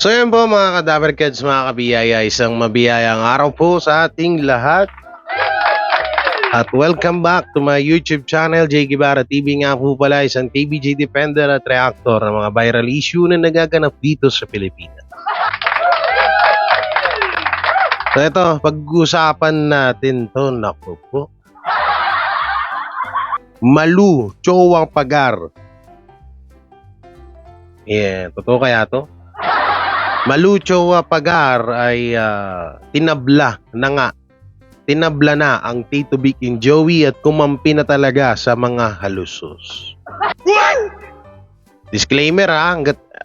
So yun po mga Kadaver Kids, mga kabiyaya, isang mabiyayang araw po sa ating lahat. At welcome back to my YouTube channel, J. Guevara TV nga po pala, isang TVG defender at reactor ng mga viral issue na nagaganap dito sa Pilipinas. So ito, pag-usapan natin to, naku po. Malu, Chowang Pagar. Yeah, totoo kaya to? Malucho Pagar ay tinabla na ang Tito Vic and Joey at kumampi na talaga sa mga halusos. Disclaimer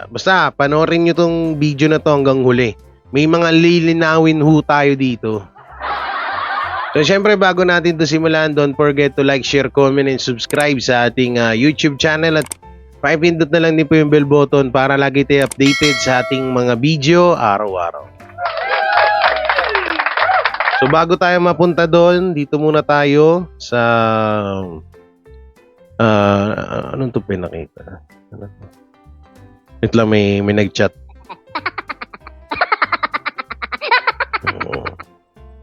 basta panoorin nyo tong video na to hanggang huli. May mga lilinawin ho tayo dito. So syempre bago natin to simulan, don't forget to like, share, comment, and subscribe sa ating YouTube channel at pakipindot na lang din po yung bell button para lagi tayo updated sa ating mga video araw-araw. So bago tayo mapunta doon, dito muna tayo sa anong to pinakita? Wait lang, may nag-chat.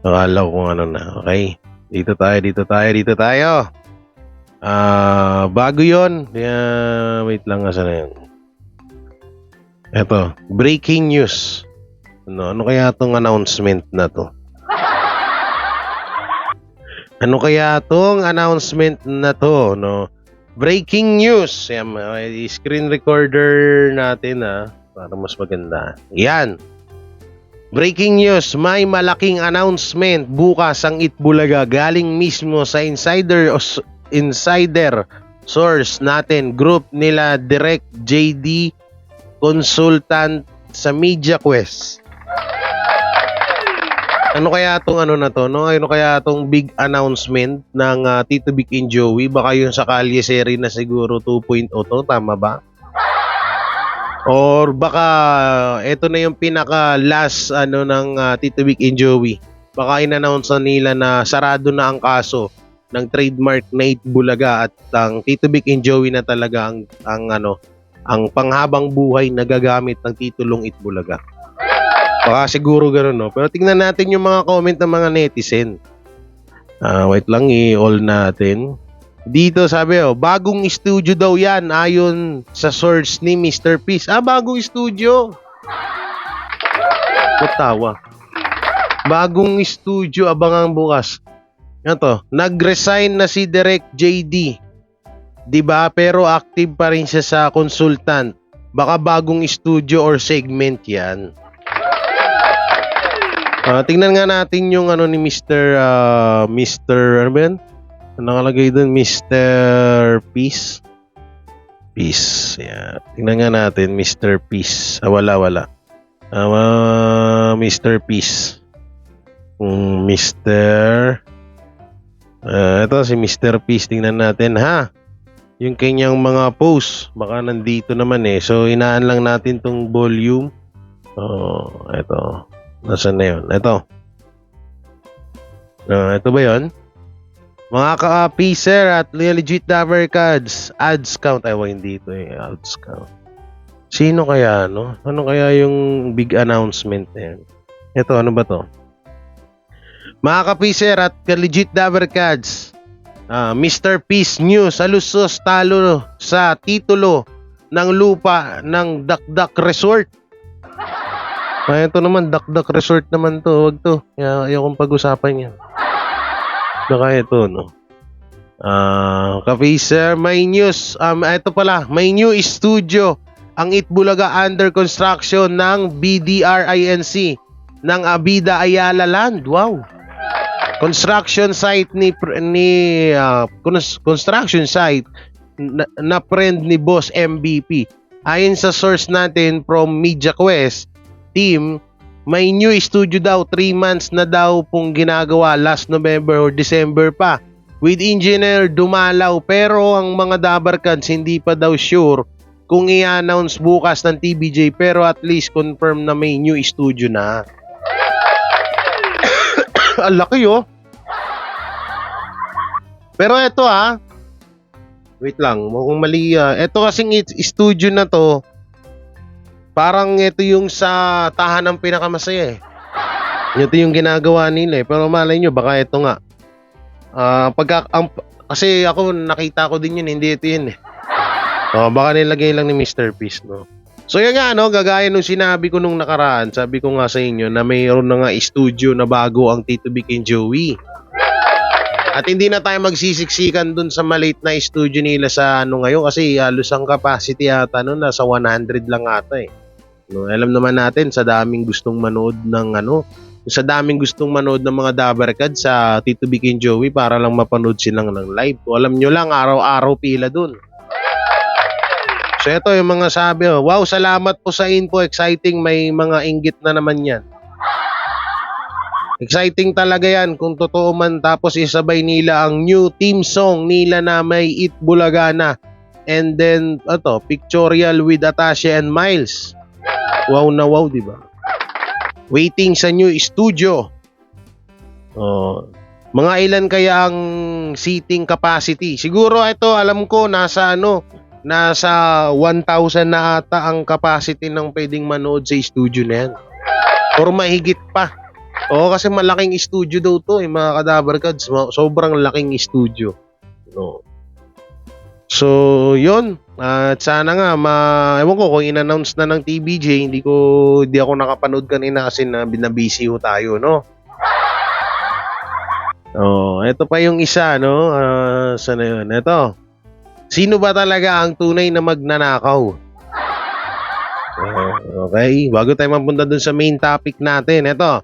Akala ko kung ano na. Okay. Dito tayo. Bago yun, wait lang, asa na yun. Eto, breaking news. Ano kaya tong announcement na to? No? Breaking news. Yan, screen recorder natin para mas maganda. Yan. Breaking news, may malaking announcement bukas ang Itbulaga galing mismo sa insider source natin, group nila Direct JD consultant sa MediaQuest. Ano kaya tong ano kaya tong big announcement ng Tito Vic and Joey? Baka yung sa Kalye series na siguro 2.0 to, tama ba? Or baka ito na yung pinaka last ng Tito Vic and Joey. Baka in-announce na nila na sarado na ang kaso ng trademark na Itbulaga at ang Tito Vic and Joey na talaga ang panghabang buhay na gagamit ng titulong Itbulaga. Baka siguro gano'n, no? Pero tingnan natin yung mga comment ng mga netizen. Wait lang, i-all natin. Dito sabi, bagong studio daw yan ayon sa source ni Mr. Peace. Bagong studio. Matawa. Bagong studio, abangang bukas. Ito, nag-resign na si Direct JD. 'Di ba? Pero active pa rin siya sa consultant. Baka bagong studio or segment 'yan. Tingnan nga natin yung ni Mr. Ano ba yan? Nakalagay doon, Mr. Peace. Peace. Yeah. Tingnan nga natin, Mr. Peace. Wala. Mr. Peace. Ito si Mr. Peace, tingnan natin yung kanyang mga posts, baka nandito naman so inaan lang natin tong volume. Ito, nasaan na yun? Ito ba yun? Mga ka-Peacer at legit Daver Kids, ads count, hindi ito ads count. Sino kaya ano kaya yung big announcement na yan? Ito, ano ba to? Mga ka-Peacer at legit Daver Kids, Mr. Peace News, halusos talo sa titulo ng lupa ng Dakdak Resort. Ito naman, Dakdak Resort naman to. Huwag to. Ayokong pag-usapan yan. Baka ito, no? Ka-Peacer, may news. Ito pala, may new studio ang Itbulaga under construction ng BDRINC ng Abida Ayala Land. Wow! Construction site construction site na friend ni Boss MVP. Ayon sa source natin from MediaQuest team, may new studio daw, 3 months na daw pong ginagawa, last November or December pa, with engineer dumalaw, pero ang mga Dabarkads hindi pa daw sure kung i-announce bukas ng TVJ, pero at least confirm na may new studio na. Ang laki Pero ito wait lang, mukhang mali. Ito kasing studio na to, Parang ito yung sa tahanang pinakamasaya eh. Ito yung ginagawa nila eh. Pero malay nyo, baka ito nga. Kasi ako nakita ko din yun, hindi ito yun eh. Baka nilagay lang ni Mr. Peace, no? So yan nga, no, gagaya nung sinabi ko nung nakaraan, sabi ko nga sa inyo na mayroon na nga studio na bago ang Tito Vic and Joey. At hindi na tayo magsisiksikan dun sa maliit na studio nila sa ano ngayon kasi halos ang capacity ata nun nasa 100 lang ata eh. No, alam naman natin sa daming gustong manood ng mga Dabarkad sa Tito Vic and Joey para lang mapanood silang ng live. So, alam nyo lang, araw-araw pila dun. So ito yung mga sabi, wow, salamat po sa info, exciting, may mga inggit na naman yan. Exciting talaga yan kung totoo man, tapos isabay nila ang new theme song nila na may It Bulaga na. And then, pictorial with Atasha and Miles. Wow na wow, di ba? Waiting sa new studio. Mga ilan kaya ang seating capacity? Siguro ito, alam ko, nasa 1,000 na ata ang capacity ng pwedeng manood sa studio na yan. Or mahigit pa. Kasi malaking studio daw to mga Kadabarkads. Sobrang laking studio. No. So, yun. At sana nga, ewan ko kung in-announce na ng TBJ, hindi ako nakapanood kanina kasi binabisi ho tayo, no? Ito pa yung isa, no? Sana yun? Ito. Sino ba talaga ang tunay na magnanakaw? Okay, bago tayo mapunta dun sa main topic natin, ito.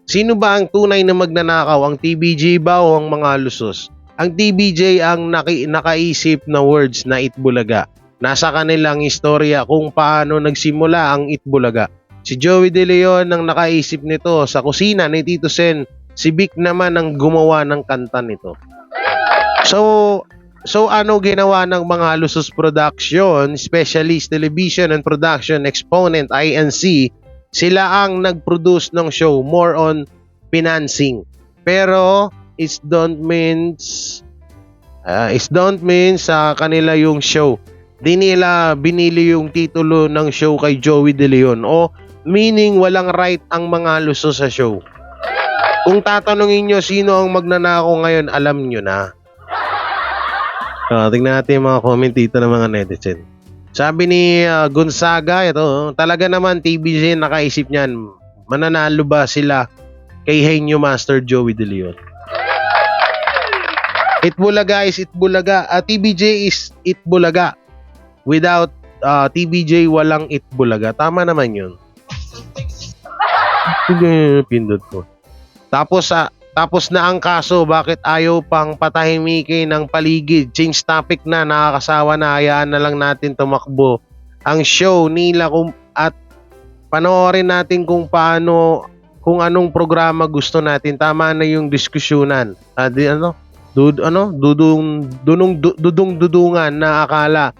Sino ba ang tunay na magnanakaw? Ang TBJ ba o ang mga lusos? Ang TBJ ang nakaisip na words na Itbulaga. Nasa kanilang istorya kung paano nagsimula ang Itbulaga. Si Joey De Leon ang nakaisip nito sa kusina ni Tito Sen. Si Vic naman ang gumawa ng kanta nito. So ano ginawa ng mga Lusos Production, Specialist Television and Production Exponent INC? Sila ang nag-produce ng show, more on financing. Pero it don't means sa kanila yung show. Di nila binili yung titulo ng show kay Joey De Leon meaning walang right ang mga Lusos sa show. Kung tatanungin nyo sino ang magnanakaw ngayon, alam nyo na. Tingnan natin yung mga comment dito ng mga netizen. Sabi ni Gonzaga, ito, talaga naman TBJ nakaisip niyan. Mananalo ba sila kay Henyo Master Joey De Leon? Itbulaga is Itbulaga. TBJ is Itbulaga. Without TBJ, walang Itbulaga. Tama naman yun. Pindot ko. Tapos na ang kaso, bakit ayaw pang patahimikin ng paligid? Change topic na, nakakasawa na, hayaan na lang natin tumakbo ang show nila at panoorin natin kung anong programa gusto natin. Tama na yung diskusyonan. Dudungan na akala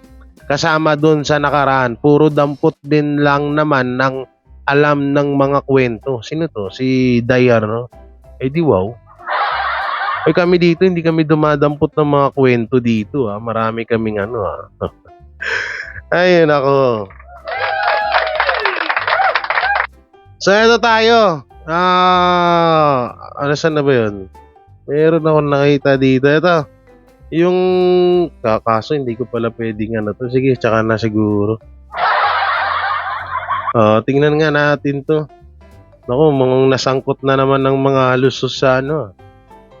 kasama doon sa nakaraan. Puro dampot din lang naman ng alam ng mga kwento. Sino to? Si Dayar, no? Di wow. Kami dito, hindi kami dumadampot ng mga kwento dito. Marami kaming Ayun ako. So, ito tayo. Saan na ba yun? Meron akong nakita dito. Ito. Yung kaso, hindi ko pala pwedeng to. Sige, tsaka na siguro. Tingnan nga natin to. Naku, mga nasangkot na naman ng mga lusos sa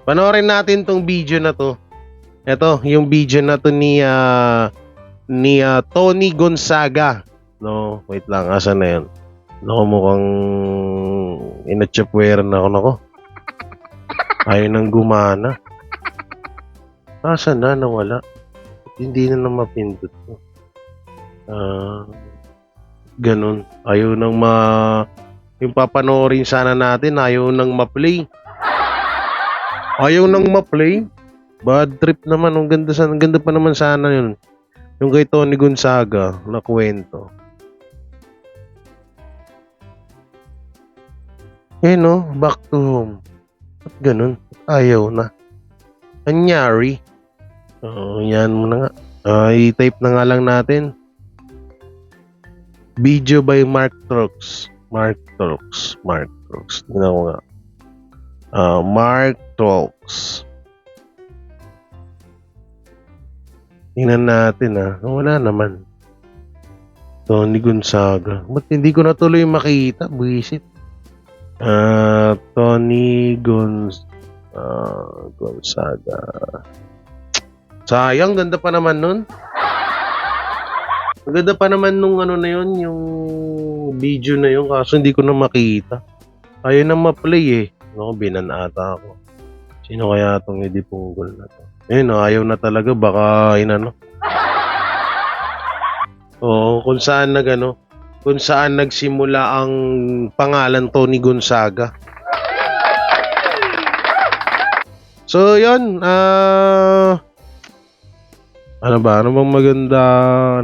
Panoorin natin tong video na to. Ito, yung video na to ni Tony Gonzaga. No, wait lang, asan na yun? Naku, mukhang inatsapwera na ako. Naku. Ayaw nang gumana. Asan na, nawala. Hindi na mapindot. Ganun. Ayaw nang yung papanoorin sana natin, ayaw nang ma-play. Ayaw nang ma-play? Bad trip naman. Ang ganda pa naman sana yun. Yung kay Tony Gonzaga na kwento. Back to home. At ganun? Ayaw na. Anyari. Yan mo na nga. I-type na nga lang natin. Video by Mark Trox. Mark Trox. Tingnan ko nga. Mark Trox. Tingnan natin Wala naman. Tony Gonzaga. Ba't hindi ko na tuloy makita? Buisit. Tony Gonzaga. Sayang, ganda pa naman nun. Ang ganda pa naman nung ano na yun, yung video na yun, kaso hindi ko na makita. Ayaw na ma-play Naku, binanata ako. Sino kaya itong Eddie Punggol na to? Ayun, ayaw na talaga, baka Oo, kung saan nagsimula ang pangalan Tony Gonzaga. So, yun, ano bang maganda,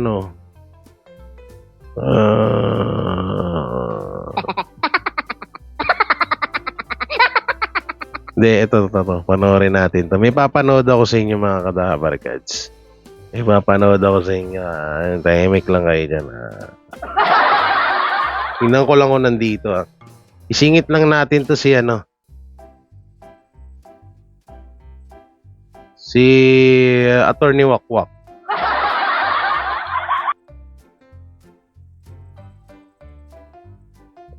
Hindi, ito. Panoorin natin to. May papanood ako sa inyo mga kadabarkads. May papanood ako sa inyo. Tahimik lang kayo dyan. Tingnan ko lang kung nandito. Isingit lang natin to si si Attorney Wakwak.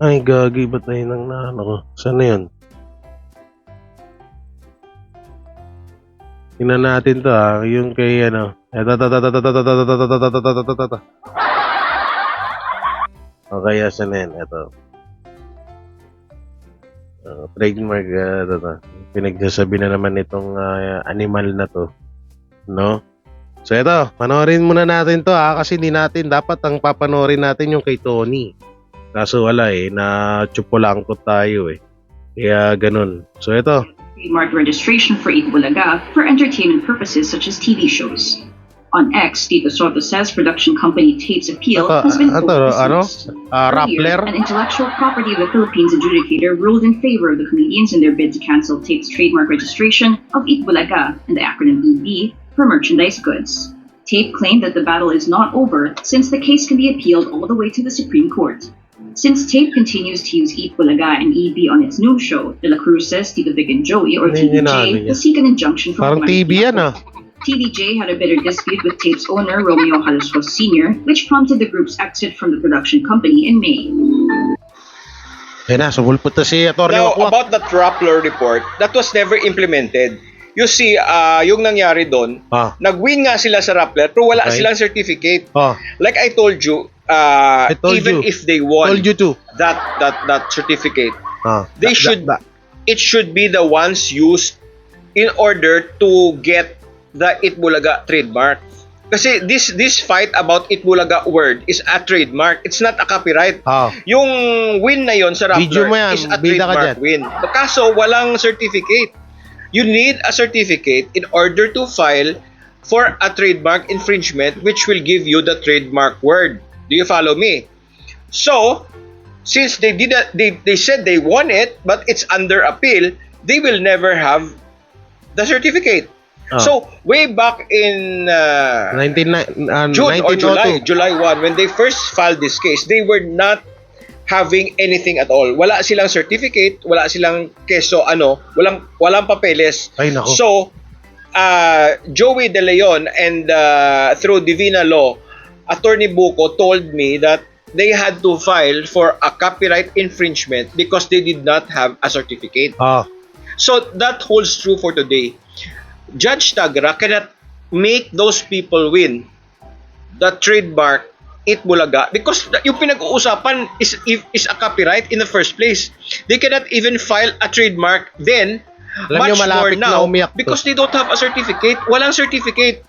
Ay, gagi. Ba't na yun ang ko? Saan na yun? Tingnan natin to yung kay Okay, asan na yan? Ito. Trademark, pinagsasabi na naman itong animal na to. No? So ito, panoorin muna natin to kasi hindi natin, dapat ang papanoorin natin yung kay Tony. Kaso wala na tsupulangkot tayo Kaya ganun. So ito. Trademark registration for Itbulaga for entertainment purposes such as TV shows. On X, Tito Soto says production company Tape's appeal has been dismissed. Earlier, an intellectual property of the Philippines adjudicator ruled in favor of the comedians in their bid to cancel Tape's trademark registration of Itbulaga and the acronym EB for merchandise goods. Tape claimed that the battle is not over since the case can be appealed all the way to the Supreme Court. Since Tape continues to use Itbulaga and EB on its new show, De La Cruz says Tito Vic and Joey, or TVJ, will seek an injunction from Parang TV yan TVJ had a bitter dispute with Tape's owner, Romeo Halusfos Sr., which prompted the group's exit from the production company in May. Sumulpot na si Atty. Now, about that Rappler report, that was never implemented. You see, yung nangyari doon, nag-win nga sila sa Rappler, pero wala silang certificate. Like I told you, if they won that certificate, it should be the ones used in order to get the Itbulaga trademark. Kasi this fight about Itbulaga word is a trademark. It's not a copyright. Yung win na yon sa Rappler is a trademark win. Kaso walang certificate. You need a certificate in order to file for a trademark infringement which will give you the trademark word. Do you follow me? So, since they said they won it, but it's under appeal, they will never have the certificate. So, way back in June or July 1, when they first filed this case, they were not having anything at all. Wala silang certificate, wala silang walang papeles. So, Joey De Leon and through Divina Law, Attorney Buko told me that they had to file for a copyright infringement because they did not have a certificate. So, that holds true for today. Judge Tagra cannot make those people win the trademark Itbulaga because yung pinag-uusapan is a copyright in the first place. They cannot even file a trademark then, much more now, because they don't have a certificate. Walang certificate.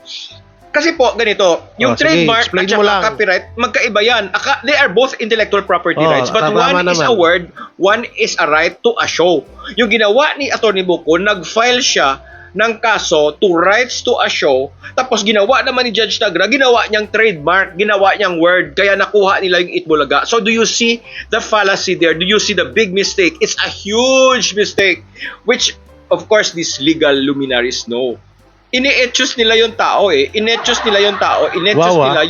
Kasi po, ganito, yung trademark at saka copyright, magkaiba yan. They are both intellectual property rights, but one is a word, one is a right to a show. Yung ginawa ni Atty. Buko, nag-file siya ng kaso to rights to a show, tapos ginawa naman ni Judge Tagra, ginawa niyang trademark, ginawa niyang word, kaya nakuha nila yung Itbulaga. So do you see the fallacy there? Do you see the big mistake? It's a huge mistake, which of course these legal luminaries know. Ine-etchus nila yung tao Ine-etchus nila yung tao. Ine-etchus nila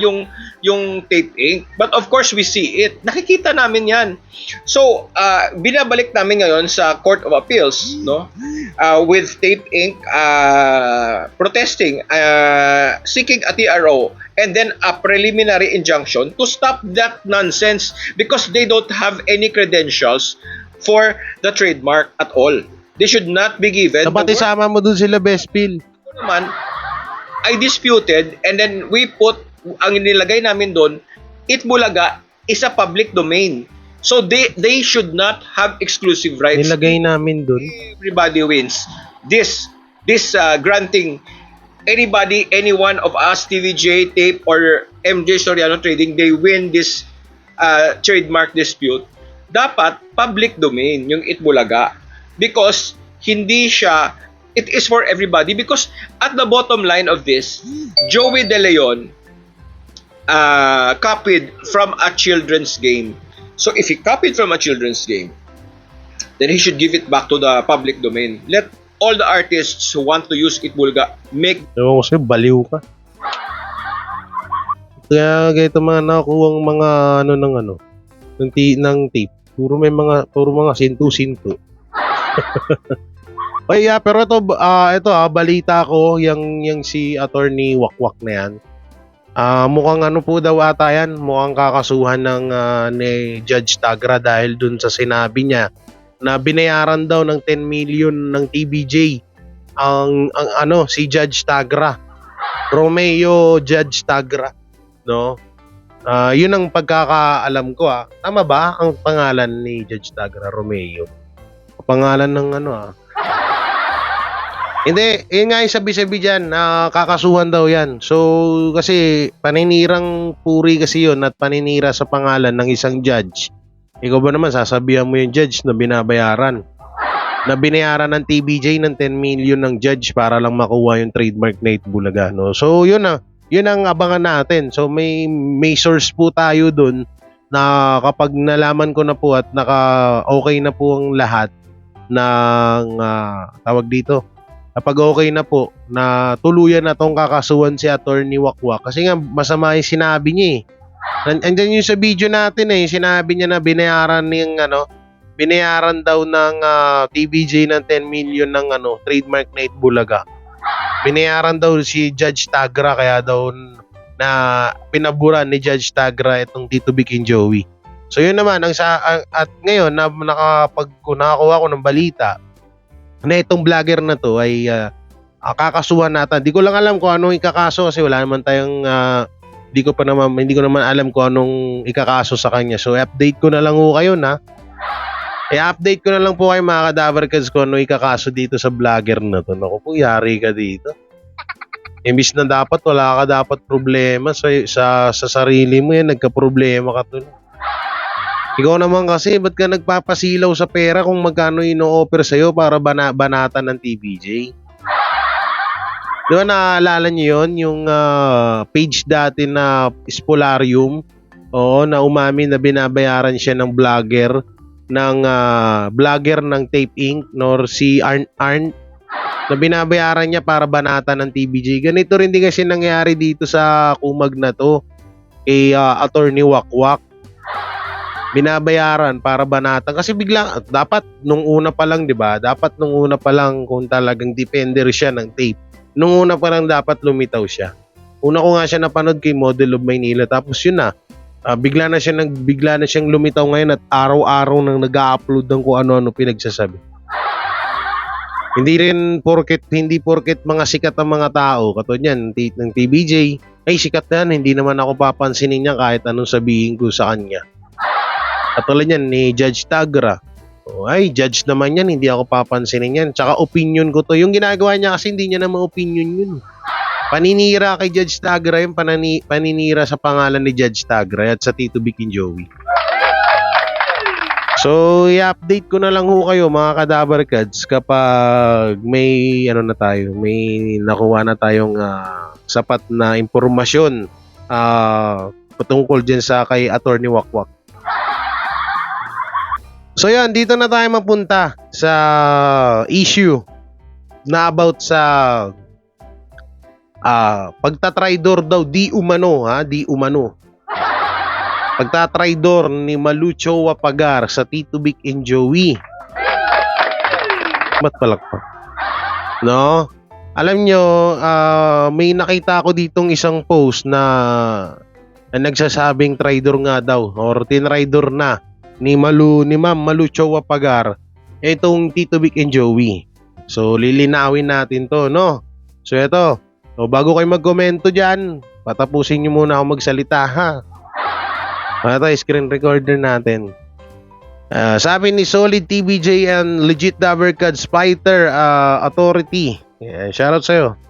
yung tape ink. But of course, we see it. Nakikita namin yan. So, binabalik namin ngayon sa Court of Appeals, no? With tape ink protesting, seeking a TRO, and then a preliminary injunction to stop that nonsense because they don't have any credentials for the trademark at all. They should not be given. Dapat isama mo dun sila, Bespil. Naman, I disputed, and then we put, ang nilagay namin doon, Itbulaga is a public domain. So they should not have exclusive rights. Nilagay namin doon. Everybody wins. This granting anybody, any one of us, TVJ, Tape, or MJ Soriano Trading, they win this trademark dispute. Dapat public domain yung Itbulaga because hindi siya, it is for everybody because at the bottom line of this, Joey De Leon copied from a children's game. So if he copied from a children's game, then he should give it back to the public domain. Let all the artists who want to use Itbulaga make... Ewan ko sa'yo, baliw ka. Kaya ganito mga nakuha mga ng tape. Puro mga sintu-sintu. Ay, pero ito balita ko yung si Attorney Wakwak na yan. Mukhang po daw ata yan, mukhang kakasuhan ni Judge Tagra dahil dun sa sinabi niya na binayaran daw ng 10 million ng TBJ ang si Judge Tagra. Romeo Judge Tagra, no? Yun ang pagkakaalam ko. Tama ba ang pangalan ni Judge Tagra, Romeo? Pangalan ng Hindi, yun nga yung sabi-sabi dyan, kakasuhan daw yan. So, kasi paninirang puri kasi yun at paninira sa pangalan ng isang judge. Ikaw ba naman, sasabihan mo yung judge na binabayaran? Na binayaran ng TBJ ng 10 million ng judge para lang makuha yung trademark na Itbulaga, no? So, yun ang abangan natin. So, may source po tayo dun na kapag nalaman ko na po at naka-okay na po ang lahat ng tawag dito, kapag okay na po, na tuluyan na tong kakasuhan si Attorney Wakwak. Kasi nga, masama yung sinabi niya Andyan yung sa video natin sinabi niya na binayaran daw ng TBJ ng 10 million ng trademark na Itbulaga. Binayaran daw si Judge Tagra, kaya daw na pinaburan ni Judge Tagra itong Tito Vic and Joey. So yun naman, at ngayon, nakakuha ko ng balita, na itong vlogger na to ay kakasuhan natin. Di ko lang alam kung anong ikakaso kasi wala naman tayong hindi ko naman alam kung anong ikakaso sa kanya. So update ko na lang po kayo update ko na lang po kayo mga Kadaverkads kung anong ikakaso dito sa vlogger na to. Naku po, yari ka dito. Imbis na wala ka dapat problema sa sarili mo nagka-problema ka to. Ikaw naman kasi, ba't ka nagpapasilaw sa pera kung magkano ino-offer sa'yo para banatan ng TBJ? Di ba naalala niyo yun? Yung page dati na Spolarium, na umamin na binabayaran siya ng vlogger ng Tape Inc. nor si Arn na binabayaran niya para banatan ng TBJ. Ganito rin din kasi nangyari dito sa kumag na to kay Attorney Wakwak. Binabayaran para banatan kasi biglang dapat nung una pa lang, 'di ba? Dapat nung una pa lang kung talagang defender siya ng tape. Nung una pa lang dapat lumitaw siya. Una ko nga siya napanood kay Model of Maynila, tapos yun na. Bigla na siyang lumitaw ngayon at araw-araw nang nag-a-upload ng kung ano-ano pinagsasabi. Hindi porket mga sikat ang mga tao katulad niyan ng TBJ, ay sikat na yan, hindi naman ako papansinin niya kahit anong sabihin ko sa kanya. Katulad yan ni Judge Tagra. Ay, judge naman yan, hindi ako papansinin yan. Tsaka opinion ko to. Yung ginagawa niya kasi hindi niya naman opinion yun. Paninira kay Judge Tagra yung paninira sa pangalan ni Judge Tagra at sa Tito Vic and Joey. So, i-update ko na lang kayo mga Kadaverkads kapag may may nakuha na tayong sapat na impormasyon patungkol dyan sa kay Attorney Wakwak. So yan, dito na tayo mapunta sa issue na about sa pagtatridor daw di umano Pagtatraidor ni Malucho Wapagar sa Tito Vic and Joey. Ba't palakpak? No? Alam nyo, may nakita ako ditong isang post na nagsasabing traidor nga daw or tinraidor na ni Ma'am Malucho Wapagar itong Tito Vic and Joey. So lilinawin natin to, no? So eto, so, bago kayo magkomento dyan, patapusin nyo muna ako magsalita, ha? Ito, screen recorder natin. Sabi ni Solid TBJ and Legit Davercad Spider Authority. Shoutout sa'yo.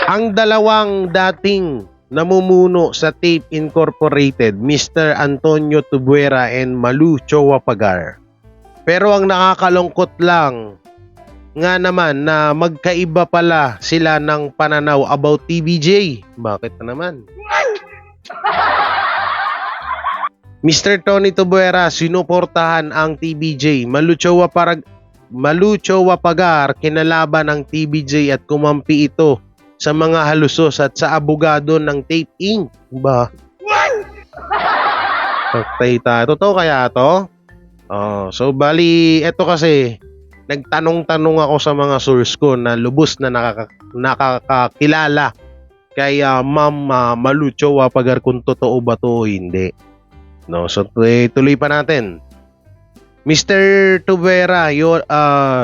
Ang dalawang dating namumuno sa Tape Incorporated, Mr. Antonio Tubuera and Malucho Wapagar. Pero ang nakakalungkot lang nga naman na magkaiba pala sila ng pananaw about TBJ. Bakit na naman? Mr. Tony Tubuera, sinuportahan ang TBJ. Malucho Wapagar, kinalaban ng TBJ at kumampi ito sa mga halusos at sa abogado ng Tape Inc. Ba? Totoo kaya to? So bali, eto kasi, nagtanong-tanong ako sa mga source ko na lubos na nakakakilala kay Ma'am Malucho Wapagar kung totoo ba to o hindi. No, so tuloy pa natin. Mr. Tubuera,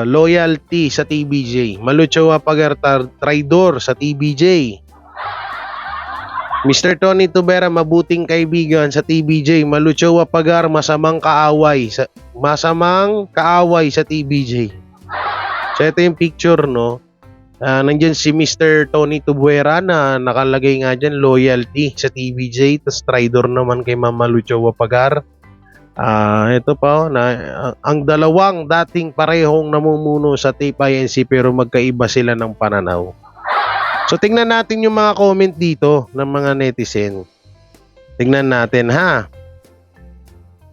loyalty sa TBJ. Malucho Wapagar, traidor sa TBJ. Mr. Tony Tubuera, mabuting kaibigan sa TBJ. Malucho Wapagar, masamang kaaway sa TBJ. So ito yung picture, no? Nandyan si Mr. Tony Tubuera na nakalagay nga dyan, loyalty sa TBJ, tas traidor naman kay Ma'am Malucho Wapagar. Ito pa, ang dalawang dating parehong namumuno sa Tape INC pero magkaiba sila ng pananaw. So tingnan natin yung mga comment dito ng mga netizen. Tingnan natin, ha.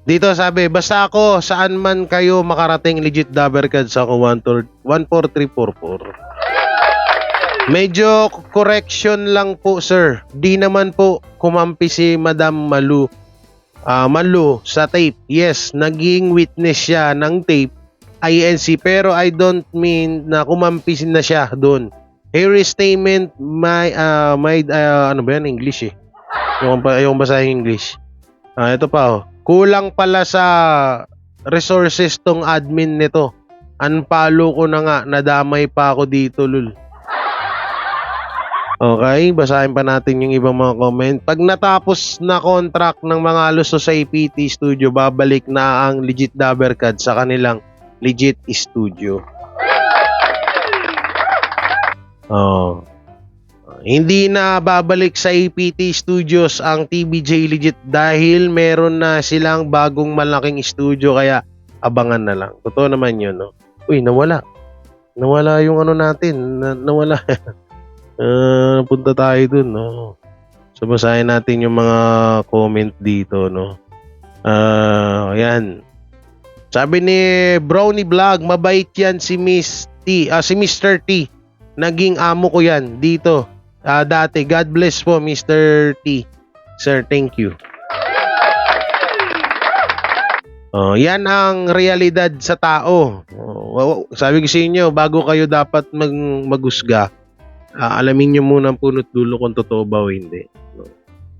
Dito sabi, basta ako saan man kayo makarating, Legit Davercads ako 14344. Medyo correction lang po, sir. Di naman po kumampi si Madam Malu sa tape. Yes, naging witness siya ng Tape INC pero I don't mean na kumampi na siya doon. Her statement ano ba yan? English eh. Yung basahin English. Ito pa, oh. Kulang pala sa resources tong admin nito. Unfollow ko na nga, nadamay pa ako dito, lul. Okay, basahin pa natin yung ibang mga comment. Pag natapos na contract ng mga luso sa APT Studio, babalik na ang Legit Davercad sa kanilang Legit Studio. Hindi na babalik sa APT Studios ang TBJ Legit dahil meron na silang bagong malaking studio, kaya abangan na lang. Totoo naman yun, no? Uy, nawala. Nawala yung ano natin. Nawala. Punta tayo dun, no? So, basahin natin yung mga comment dito, no? Ayan. Sabi ni Brownie Vlog, mabait yan si Miss T, si Mr. T. Naging amo ko yan dito. Dati. God bless po, Mr. T. Sir, thank you. Yan ang realidad sa tao. Sabi ko sa inyo, bago kayo dapat maghusga, alamin nyo muna ang punot dulo kung totoo ba o hindi.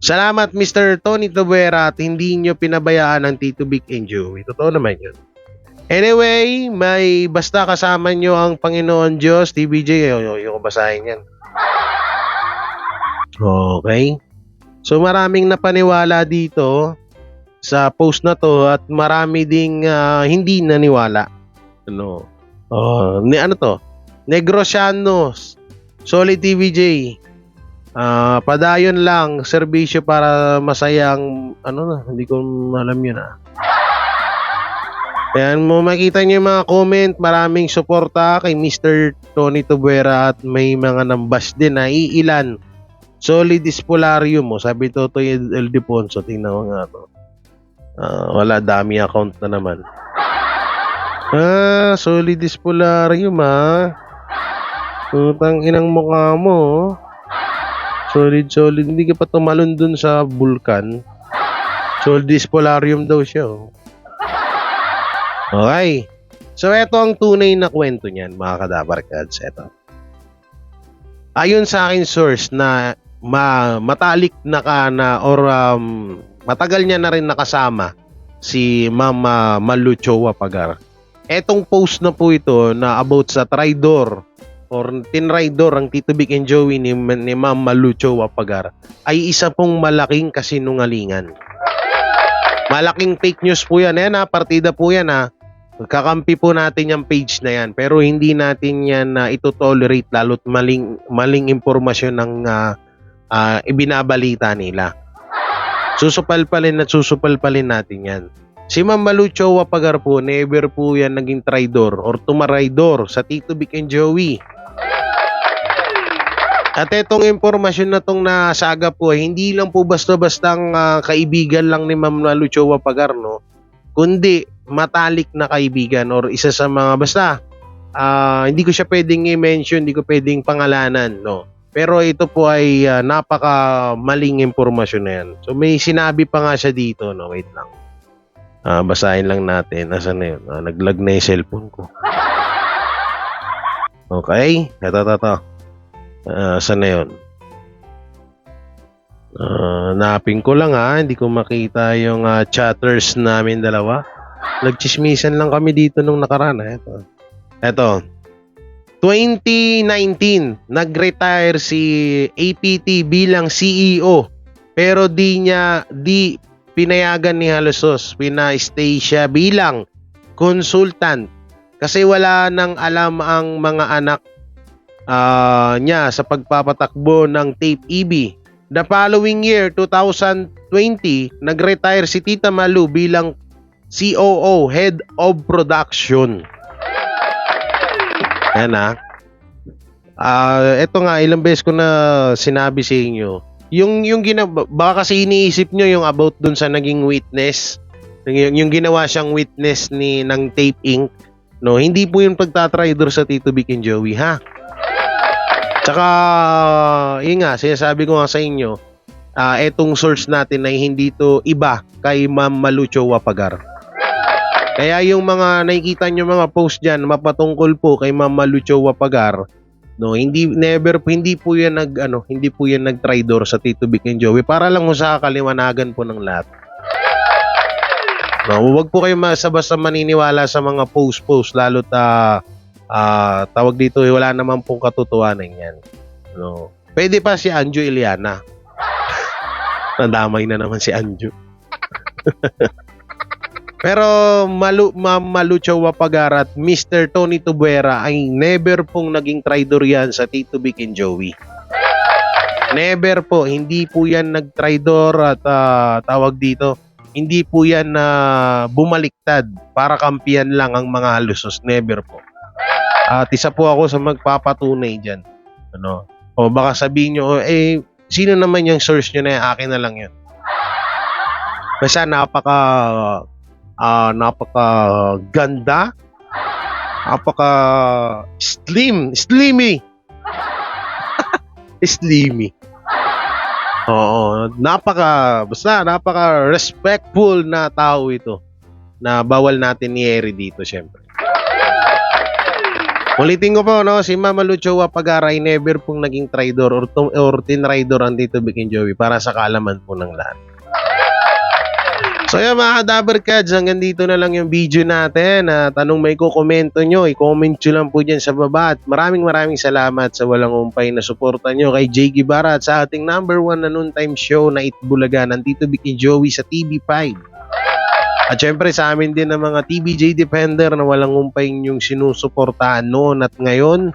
Salamat, Mr. Tony Tubuera, at hindi nyo pinabayaan ang Tito Vic and Joey. Totoo naman yun. Anyway, may basta kasama nyo ang Panginoon Diyos, TBJ, yung basahin yan. Okay. So maraming napaniwala dito sa post na to at marami ding hindi naniwala. Ano to? Negrosianos, Solid TVJ. Padayon lang, serbisyo para masayang hindi ko alam yun . Ayan mo, makita niyo yung mga comment, maraming suporta kay Mr. Tony Tubuera at may mga nambas din na iilan. Solid Espolarium mo, sabi Totoy El Deponso, tingnan ko nga to. Wala, dami account na naman. Solid Espolarium Utang inang mukha mo. Solid. Hindi ka pa tumalon dun sa bulkan. Soldis Polarium daw siya. Oh. Okay. So, eto ang tunay na kwento niyan, mga kadabarkads. Eto. Ayon sa akin source na matalik na ka na or matagal niya na rin nakasama si Mama Malu Chowa Pagar. Etong post na po ito na about sa tridor or tinraidor ang Tito Vic and Joey ni Ma'am Malu Chowa Pagar ay isa pong malaking kasinungalingan. Malaking fake news po yan. Ayan partida po yan Kakampi po natin yung page na yan. Pero hindi natin yan ito-tolerate lalo't maling impormasyon ng ibinabalita nila. Susupalpalin natin yan. Si Ma'am Malu Chowa Pagar po, never po yan naging traidor or tumaraidor sa Tito Vic and Joey. At etong impormasyon na tong nasaga po, hindi lang po basta-bastang kaibigan lang ni Ma'am Malu Chowa Pagar, no? Kundi matalik na kaibigan or isa sa mga hindi ko siya pwedeng i-mention, hindi ko pwedeng pangalanan, no? Pero ito po ay napaka maling impormasyon na yan. So may sinabi pa nga siya dito, no? Wait lang. Basahin lang natin. Nasaan na yun? Naglag na yung cellphone ko. Okay. Ito. Saan na yun? Napin ko lang hindi ko makita yung chatters namin dalawa. Nagchismisan lang kami dito nung nakaraan. Ito. 2019, nag-retire si APT bilang CEO. Pero di pinayagan ni Halosos. Pina-stay siya bilang consultant. Kasi wala nang alam ang mga anak niya sa pagpapatakbo ng Tape EB. The following year, 2020, nag-retire si Tita Malu bilang COO, Head of Production. Yan ito nga, ilang beses ko na sinabi sa inyo. Baka kasi iniisip nyo yung about dun sa naging witness. Yung ginawa siyang witness ng Tape Inc. No, hindi po yung pagtatraidor sa Tito Vic and Joey, Tsaka, yun nga, sinasabi ko nga sa inyo, etong source natin ay hindi to iba kay Ma'am Malu Chowa Pagar. Kaya yung mga nakikita nyo mga post dyan, mapatungkol po kay Ma'am Malu Chowa Pagar, no, hindi po yan nag-traidor sa Tito Vic and Joey para lang sa kaliwanagan po ng lahat. No, huwag po kayo basta maniniwala sa mga post lalo't tawag dito, wala naman pong katotohanan yan. No. Pwede pa si Anjo Iliana. Nadamay na naman si Anjo. Pero Ma'am Malu Chowa Pagar at Mr. Tony Tubuera ay never pong naging traidor yan sa Tito Vic and Joey. Never po. Hindi po yan nag-traidor at tawag dito, hindi po yan bumaliktad para kampiyan lang ang mga Halosos. Never po. At isa po ako sa magpapatunay dyan. Ano? O baka sabihin nyo, sino naman yung source nyo na yan? Akin na lang yun. Kasi napaka ganda, napaka slimy. Oo, napaka respectful na tao ito na bawal natin i-airy dito syempre. Ulitin ko po, no, si Ma'am Malu Chowa Pagar ay never pong naging traidor or tinraidor ang Tito Vic and Joey para sa kaalaman po ng lahat. So yan mga Dabarkads, hanggang dito na lang yung video natin. Tanong may kukomento nyo, i-comment nyo lang po dyan sa baba. At maraming salamat sa walang umpay na suporta nyo kay Jay Guevara at sa ating number 1 na noontime show na Itbulaga ng Tito Vic and Joey sa TV5. At syempre sa amin din ng mga TVJ Defender na walang umpay yung sinusuportahan noon at ngayon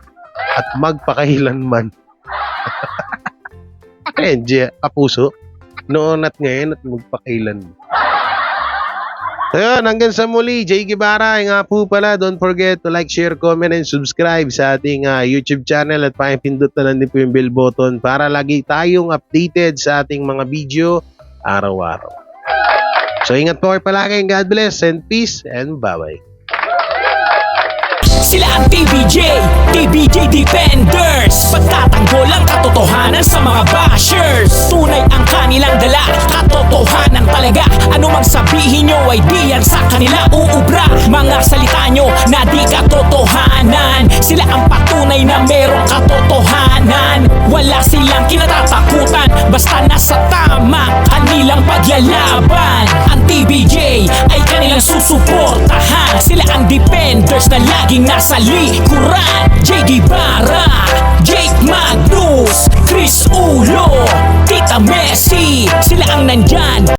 at magpakailanman. Jay, kapuso. Noon at ngayon at magpakailanman. Ayun, hanggang sa muli, Jay Guevara. Nga po pala, don't forget to like, share, comment, and subscribe sa ating YouTube channel at pakipindot na lang din po yung bell button para lagi tayong updated sa ating mga video araw-araw. So ingat po kayo palagi. God bless and peace and bye-bye. Sila ang TBJ Defenders. Pagtatanggol ang katotohanan sa mga bashers. Tunay ang kanilang dala, katotohanan talaga. Anumang sabihin nyo ay di yan sa kanila uubra. Mga salita nyo na di katotohanan. Sila ang patunay na merong katotohanan. Wala silang kinatatakutan, basta nasa tama kanilang paglalaban. Ang TBJ ay kanilang susuportahan. Sila ang defenders na laging nasa likuran. JD Barra, Jake Magnus, Chris Ulo, Tita Messi. Sila ang nandyan